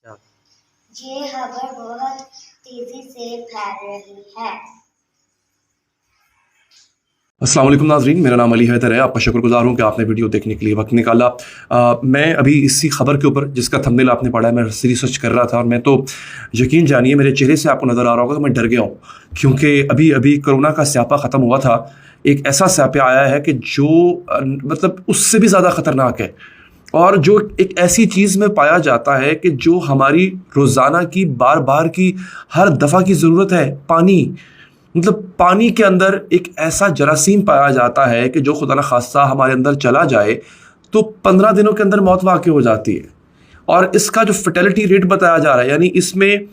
क्या ये खबर बहुत तेजी से फैल रही है। अस्सलाम वालेकुम नाज़रीन, मेरा नाम अली हैदर है। आपका शुक्रगुजार हूँ कि आपने वीडियो देखने के लिए वक्त निकाला। मैं अभी इसी खबर के ऊपर जिसका थंबनेल आपने पढ़ा है, मैं रिसर्च कर रहा था और मैं तो यकीन जानिए मेरे चेहरे से आपको नज़र आ रहा होगा कि मैं डर गया हूँ, क्योंकि अभी अभी कोरोना का स्यापा ख़त्म हुआ था। एक ऐसा स्यापा आया है कि जो मतलब उससे भी ज़्यादा ख़तरनाक है, और जो एक ऐसी चीज़ में पाया जाता है कि जो हमारी रोज़ाना की बार बार की हर दफ़ा की ज़रूरत है, पानी। मतलब पानी के अंदर एक ऐसा जरासीम पाया जाता है कि जो खुदा न खास्ता हमारे अंदर चला जाए तो 15 दिनों के अंदर मौत वाक़ई हो जाती है। और इसका जो फर्टिलिटी रेट बताया जा रहा है, यानी इसमें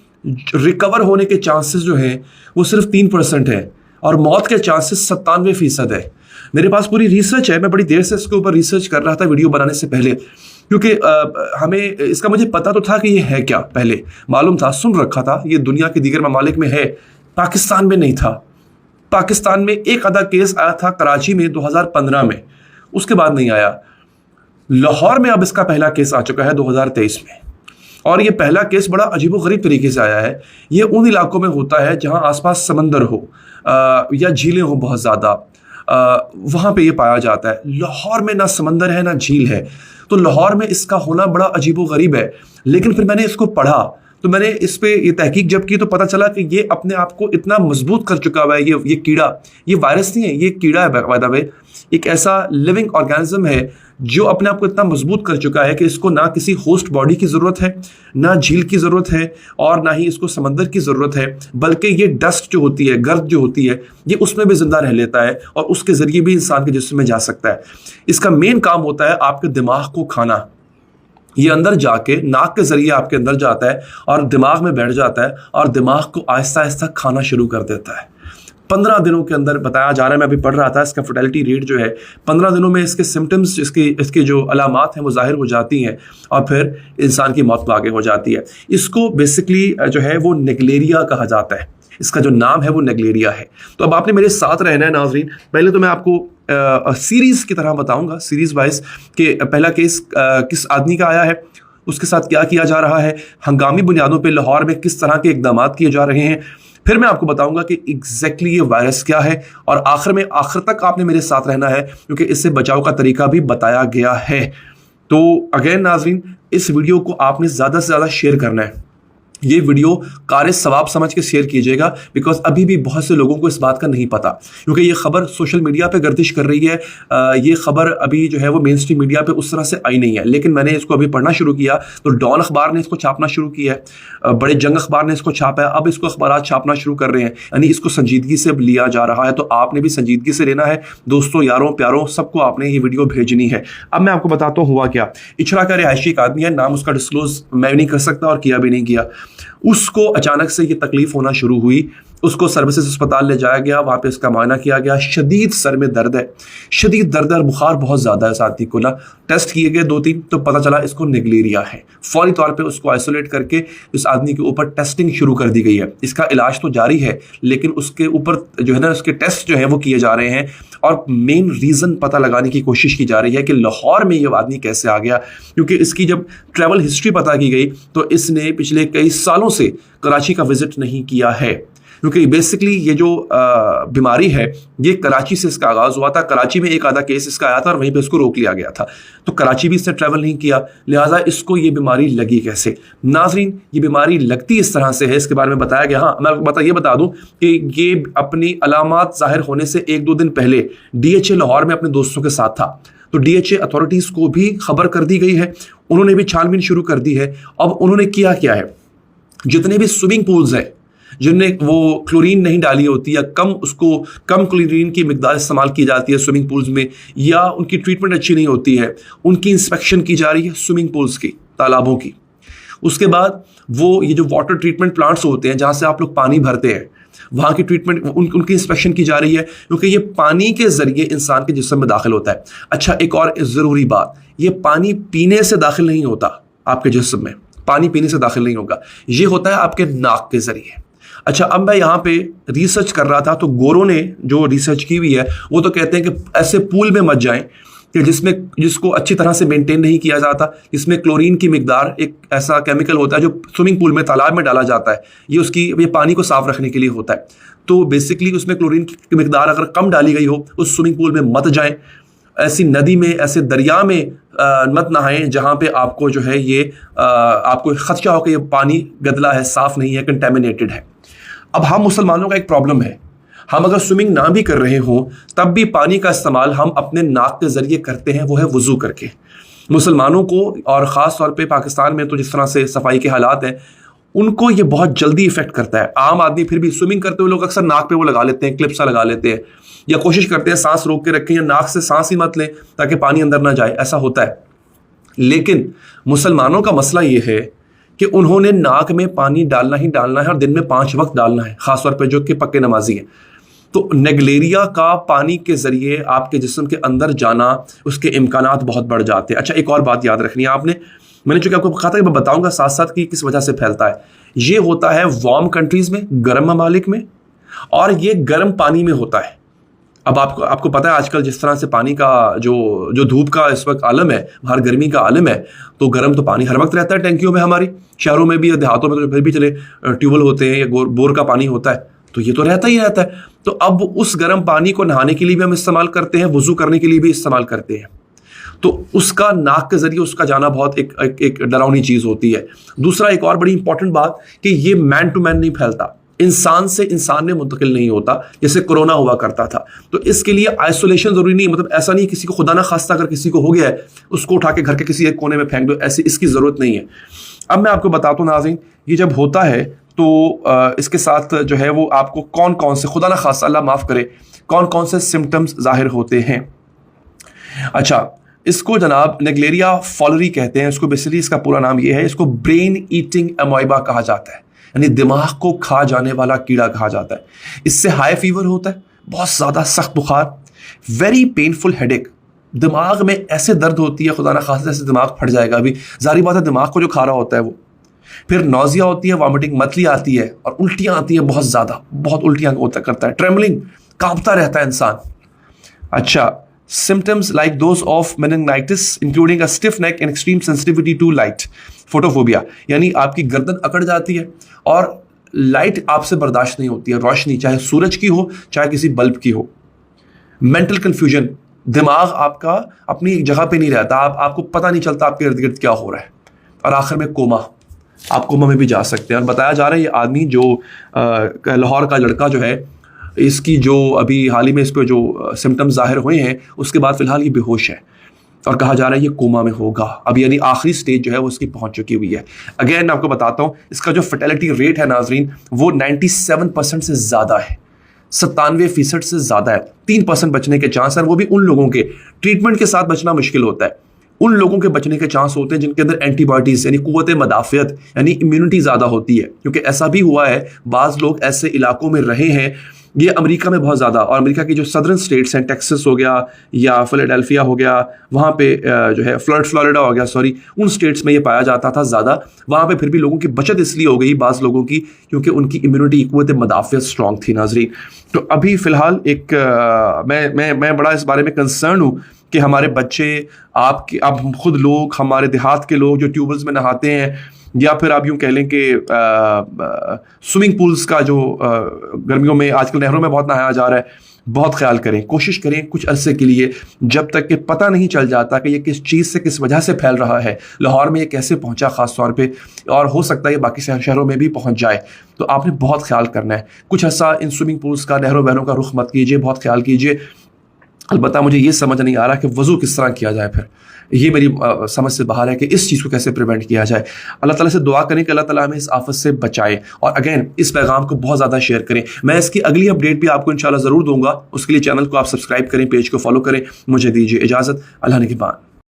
रिकवर होने के चांसेस जो हैं वो सिर्फ 3% है और मौत के चांसेस 97% है। मेरे पास पूरी रिसर्च है, मैं बड़ी देर से इसके ऊपर रिसर्च कर रहा था वीडियो बनाने से पहले, क्योंकि हमें इसका मुझे पता तो था कि ये है क्या, पहले मालूम था, सुन रखा था, ये दुनिया के दीगर ममालिक में है, पाकिस्तान में नहीं था। पाकिस्तान में एक आधा केस आया था कराची में 2015 में, उसके बाद नहीं आया। लाहौर में अब इसका पहला केस आ चुका है 2023 में, और ये पहला केस बड़ा अजीबोगरीब तरीके से आया है। ये उन इलाकों में होता है जहां आसपास समंदर हो या झीलें हो बहुत ज़्यादा, वहाँ पे ये पाया जाता है। लाहौर में ना समंदर है ना झील है, तो लाहौर में इसका होना बड़ा अजीबोगरीब है। लेकिन फिर मैंने इसको पढ़ा तो मैंने इस पे ये तहकीक जब की तो पता चला कि ये अपने आप को इतना मजबूत कर चुका हुआ है। ये कीड़ा, ये वायरस नहीं है, ये कीड़ा है बाय द वे, एक ऐसा लिविंग ऑर्गेनिज्म है जो अपने आप को इतना मजबूत कर चुका है कि इसको ना किसी होस्ट बॉडी की ज़रूरत है, ना झील की ज़रूरत है, और ना ही इसको समंदर की ज़रूरत है, बल्कि ये डस्ट जो होती है, गर्द जो होती है, ये उसमें भी ज़िंदा रह लेता है और उसके ज़रिए भी इंसान के जिस्म में जा सकता है। इसका मेन काम होता है आपके दिमाग को खाना। ये अंदर जाके नाक के ज़रिए आपके अंदर जाता है और दिमाग में बैठ जाता है और दिमाग को आहिस्ता आहिस्ता खाना शुरू कर देता है। 15 दिनों के अंदर बताया जा रहा है, मैं अभी पढ़ रहा था, इसका फर्टिलिटी रेट जो है 15 दिनों में इसके सिम्टम्स, इसके जो अलामात हैं वो ज़ाहिर हो जाती हैं और फिर इंसान की मौत आगे हो जाती है। इसको बेसिकली जो है वो नेग्लेरिया कहा जाता है, इसका जो नाम है वो नेग्लेरिया है। तो अब आपने मेरे साथ रहना है नाजरीन। पहले तो मैं आपको सीरीज़ की तरह बताऊंगा, सीरीज़ वाइज, कि पहला केस किस आदमी का आया है, उसके साथ क्या किया जा रहा है, हंगामी बुनियादों पे लाहौर में किस तरह के इकदाम किए जा रहे हैं। फिर मैं आपको बताऊंगा कि एग्जैक्टली ये वायरस क्या है, और आखिर तक आपने मेरे साथ रहना है क्योंकि इससे बचाव का तरीका भी बताया गया है। तो अगेन नाजरीन, इस वीडियो को आपने ज़्यादा से ज़्यादा शेयर करना है। ये वीडियो कार सवाब समझ के शेयर कीजिएगा, बिकॉज अभी भी बहुत से लोगों को इस बात का नहीं पता, क्योंकि ये खबर सोशल मीडिया पे गर्दिश कर रही है। ये खबर अभी जो है वो मेन स्ट्रीम मीडिया पे उस तरह से आई नहीं है, लेकिन मैंने इसको अभी पढ़ना शुरू किया तो डॉन अखबार ने इसको छापना शुरू किया है, बड़े जंग अखबार ने इसको छापा है, अब इसको अखबार छापना शुरू कर रहे हैं, यानी इसको संजीदगी से अब लिया जा रहा है। तो आपने भी संजीदगी से लेना है, दोस्तों, यारों, प्यारों, सबको आपने ये वीडियो भेजनी है। अब मैं आपको बताता हूँ हुआ क्या। इचरा का रिहायशी एक आदमी है, नाम उसका डिस्क्लोज मैं नहीं कर सकता और किया भी नहीं किया। उसको अचानक से ये तकलीफ होना शुरू हुई, उसको सर्विसेज अस्पताल ले जाया गया, वहाँ पे इसका मुआयना किया गया, शदीद सर में दर्द है, शदीद दर्द है और बुखार बहुत ज़्यादा है साथी को ना। टेस्ट किए गए 2-3 तो पता चला इसको नेग्लेरिया है। फौरी तौर पे उसको आइसोलेट करके इस आदमी के ऊपर टेस्टिंग शुरू कर दी गई है। इसका इलाज तो जारी है, लेकिन उसके ऊपर जो है ना, उसके टेस्ट जो है वो किए जा रहे हैं, और मेन रीज़न पता लगाने की कोशिश की जा रही है कि लाहौर में ये आदमी कैसे आ गया। क्योंकि इसकी जब ट्रैवल हिस्ट्री पता की गई तो इसने पिछले कई सालों से कराची का विजिट नहीं किया है, क्योंकि बेसिकली ये जो बीमारी है ये कराची से इसका आगाज़ हुआ था। कराची में एक आधा केस इसका आया था और वहीं पे इसको रोक लिया गया था, तो कराची भी इसने ट्रैवल नहीं किया, लिहाजा इसको ये बीमारी लगी कैसे। नाजरीन, ये बीमारी लगती इस तरह से है, इसके बारे में बताया गया। हाँ, मैं ये बता दूं कि ये अपनी अलामात जाहिर होने से 1-2 दिन पहले DHA लाहौर में अपने दोस्तों के साथ था, तो DHA अथॉरिटीज़ को भी खबर कर दी गई है, उन्होंने भी छानबीन शुरू कर दी है। अब उन्होंने किया क्या है, जितने भी स्विमिंग पूल्स हैं जिनमें वो क्लोरीन नहीं डाली होती या कम क्लोरीन की मिकदार इस्तेमाल की जाती है स्विमिंग पूल्स में, या उनकी ट्रीटमेंट अच्छी नहीं होती है, उनकी इंस्पेक्शन की जा रही है स्विमिंग पूल्स की, तालाबों की। उसके बाद वो ये जो वाटर ट्रीटमेंट प्लांट्स होते हैं जहाँ से आप लोग पानी भरते हैं, वहाँ की ट्रीटमेंट उनकी इंस्पेक्शन की जा रही है, क्योंकि ये पानी के ज़रिए इंसान के जिस्म में दाखिल होता है। अच्छा, एक और ज़रूरी बात, ये पानी पीने से दाखिल नहीं होता आपके जिस्म में, पानी पीने से दाखिल नहीं होगा, ये होता है आपके नाक के ज़रिए। अच्छा, अब मैं यहाँ पे रिसर्च कर रहा था तो गोरों ने जो रिसर्च की हुई है वो तो कहते हैं कि ऐसे पूल में मत जाएं کہ جس کو اچھی طرح سے مینٹین نہیں کیا جاتا، جس میں کلورین کی مقدار ایک ایسا کیمیکل ہوتا ہے جو سوئمنگ پول میں تالاب میں ڈالا جاتا ہے، یہ پانی کو صاف رکھنے کے لیے ہوتا ہے. تو بیسکلی اس میں کلورین کی مقدار اگر کم ڈالی گئی ہو اس سوئمنگ پول میں مت جائیں، ایسی ندی میں ایسے دریا میں مت نہائیں جہاں پہ آپ کو جو ہے آپ کو خدشہ ہو کہ یہ پانی گدلا ہے، صاف نہیں ہے، کنٹامینیٹڈ ہے. اب ہم مسلمانوں کا ایک پرابلم ہے، ہم اگر سوئمنگ نہ بھی کر رہے ہوں تب بھی پانی کا استعمال ہم اپنے ناک کے ذریعے کرتے ہیں، وہ ہے وضو کر کے. مسلمانوں کو اور خاص طور پہ پاکستان میں تو جس طرح سے صفائی کے حالات ہیں ان کو یہ بہت جلدی افیکٹ کرتا ہے. عام آدمی پھر بھی سوئمنگ کرتے ہوئے لوگ اکثر ناک پہ وہ لگا لیتے ہیں، کلپ سا لگا لیتے ہیں، یا کوشش کرتے ہیں سانس روک کے رکھیں یا ناک سے سانس ہی مت لیں تاکہ پانی اندر نہ جائے، ایسا ہوتا ہے. لیکن مسلمانوں کا مسئلہ یہ ہے کہ انہوں نے ناک میں پانی ڈالنا ہی ڈالنا ہے اور دن میں 5 وقت ڈالنا ہے، خاص طور پہ جو کہ پکے نمازی ہیں. تو نیگلیریا کا پانی کے ذریعے آپ کے جسم کے اندر جانا، اس کے امکانات بہت بڑھ جاتے ہیں. اچھا ایک اور بات یاد رکھنی ہے آپ نے، میں نے چونکہ آپ کو کہا تھا کہ میں بتاؤں گا ساتھ ساتھ کہ کس وجہ سے پھیلتا ہے. یہ ہوتا ہے وارم کنٹریز میں، گرم ممالک میں، اور یہ گرم پانی میں ہوتا ہے. اب آپ کو پتہ ہے آج کل جس طرح سے پانی کا جو دھوپ کا اس وقت عالم ہے، ہر گرمی کا عالم ہے، تو گرم تو پانی ہر وقت رہتا ہے ٹینکیوں میں، ہماری شہروں میں بھی یا دیہاتوں میں تو پھر بھی چلے ٹیوب ویل ہوتے ہیں یا بور کا پانی ہوتا ہے، تو یہ تو رہتا ہی رہتا ہے. تو اب اس گرم پانی کو نہانے کے لیے بھی ہم استعمال کرتے ہیں، وضو کرنے کے لیے بھی استعمال کرتے ہیں. تو اس کا ناک کے ذریعے اس کا جانا بہت ایک ڈراؤنی چیز ہوتی ہے. دوسرا ایک اور بڑی امپورٹنٹ بات کہ یہ مین ٹو مین نہیں پھیلتا، انسان سے انسان میں منتقل نہیں ہوتا جیسے کرونا ہوا کرتا تھا. تو اس کے لیے آئسولیشن ضروری نہیں، مطلب ایسا نہیں کسی کو خدا نہ خواستہ اگر کسی کو ہو گیا ہے اس کو اٹھا کے گھر کے کسی ایک کونے میں پھینک دو، ایسی اس کی ضرورت نہیں ہے. اب میں آپ کو بتاتا ہوں ناظرین، یہ جب ہوتا ہے تو اس کے ساتھ جو ہے وہ آپ کو کون سے خدا نہ خواستہ اللہ معاف کرے کون سے سمٹمز ظاہر ہوتے ہیں. اچھا اس کو جناب نیگلیریا فالری کہتے ہیں. اس کو بیسیکلی اس کا پورا نام یہ ہے، اس کو برین ایٹنگ اموائبا کہا جاتا ہے، یعنی دماغ کو کھا جانے والا کیڑا کہا جاتا ہے. اس سے ہائی فیور ہوتا ہے، بہت زیادہ سخت بخار، ویری پینفل ہیڈ ایک، دماغ میں ایسے درد ہوتی ہے خدا نہ خواستہ ایسے دماغ پھٹ جائے گا. ابھی ظاہری بات ہے دماغ کو جو کھا رہا ہوتا ہے وہ. پھر نوزیا ہوتی ہے، وامٹنگ متلی آتی ہے، اور الٹیاں آتی ہیں بہت زیادہ، بہت الٹیاں کرتا ہے، ٹریملنگ، کانپتا رہتا ہے انسان. اچھا symptoms like those of meningitis including a stiff neck and extreme sensitivity to light. فوٹوفوبیا یعنی آپ کی گردن اکڑ جاتی ہے اور لائٹ آپ سے برداشت نہیں ہوتی ہے، روشنی چاہے سورج کی ہو چاہے کسی بلب کی ہو. مینٹل کنفیوژن، دماغ آپ کا اپنی ایک جگہ پہ نہیں رہتا، آپ کو پتہ نہیں چلتا آپ کے ارد گرد کیا ہو رہا ہے. اور آخر میں کوما، آپ کوما میں بھی جا سکتے ہیں. اور بتایا جا رہا ہے یہ آدمی جو لاہور کا لڑکا جو ہے، اس کی جو ابھی حال ہی میں اس پہ جو سمٹمز ظاہر ہوئے ہیں اس کے بعد فی الحال یہ بے ہوش ہے اور کہا جا رہا ہے یہ کوما میں ہوگا اب، یعنی آخری سٹیج جو ہے وہ اس کی پہنچ چکی ہوئی ہے. اگین میں آپ کو بتاتا ہوں اس کا جو فرٹیلٹی ریٹ ہے ناظرین وہ 97% سے زیادہ ہے، 97% سے زیادہ ہے. 3% بچنے کے چانس ہیں، وہ بھی ان لوگوں کے ٹریٹمنٹ کے ساتھ بچنا مشکل ہوتا ہے. ان لوگوں کے بچنے کے چانس ہوتے ہیں جن کے اندر اینٹی باڈیز یعنی قوت مدافعت یعنی امیونٹی زیادہ ہوتی ہے. کیونکہ ایسا بھی ہوا ہے بعض لوگ ایسے علاقوں میں رہے ہیں، یہ امریکہ میں بہت زیادہ، اور امریکہ کی جو سدرن اسٹیٹس ہیں، ٹیکسس ہو گیا یا فلیڈیلفیا ہو گیا، وہاں پہ جو ہے فلوریڈا ہو گیا ان اسٹیٹس میں یہ پایا جاتا تھا زیادہ. وہاں پہ پھر بھی لوگوں کی بچت اس لیے ہو گئی بعض لوگوں کی کیونکہ ان کی امیونٹی قوت مدافعت اسٹرانگ تھی. ناظرین تو ابھی فی الحال ایک میں بڑا اس بارے میں کنسرن ہوں کہ ہمارے بچے اب خود لوگ ہمارے دیہات کے لوگ جو ٹیوبلز میں نہاتے ہیں یا پھر آپ یوں کہہ لیں کہ سوئمنگ پولز کا جو گرمیوں میں آج کل نہروں میں بہت نہایا جا رہا ہے، بہت خیال کریں، کوشش کریں کچھ عرصے کے لیے جب تک کہ پتہ نہیں چل جاتا کہ یہ کس چیز سے کس وجہ سے پھیل رہا ہے، لاہور میں یہ کیسے پہنچا خاص طور پہ، اور ہو سکتا ہے یہ باقی شہروں میں بھی پہنچ جائے. تو آپ نے بہت خیال کرنا ہے. کچھ عرصہ ان سوئمنگ پولز کا نہروں بہنوں کا رخ مت کیجیے، بہت خیال کیجیے. البتہ مجھے یہ سمجھ نہیں آ رہا کہ وضو کس طرح کیا جائے، پھر یہ میری سمجھ سے باہر ہے کہ اس چیز کو کیسے پریونٹ کیا جائے. اللہ تعالیٰ سے دعا کریں کہ اللہ تعالیٰ ہمیں اس آفت سے بچائے. اور اگین اس پیغام کو بہت زیادہ شیئر کریں. میں اس کی اگلی اپڈیٹ بھی آپ کو انشاءاللہ ضرور دوں گا، اس کے لیے چینل کو آپ سبسکرائب کریں، پیج کو فالو کریں. مجھے دیجیے اجازت، اللہ نگہبان.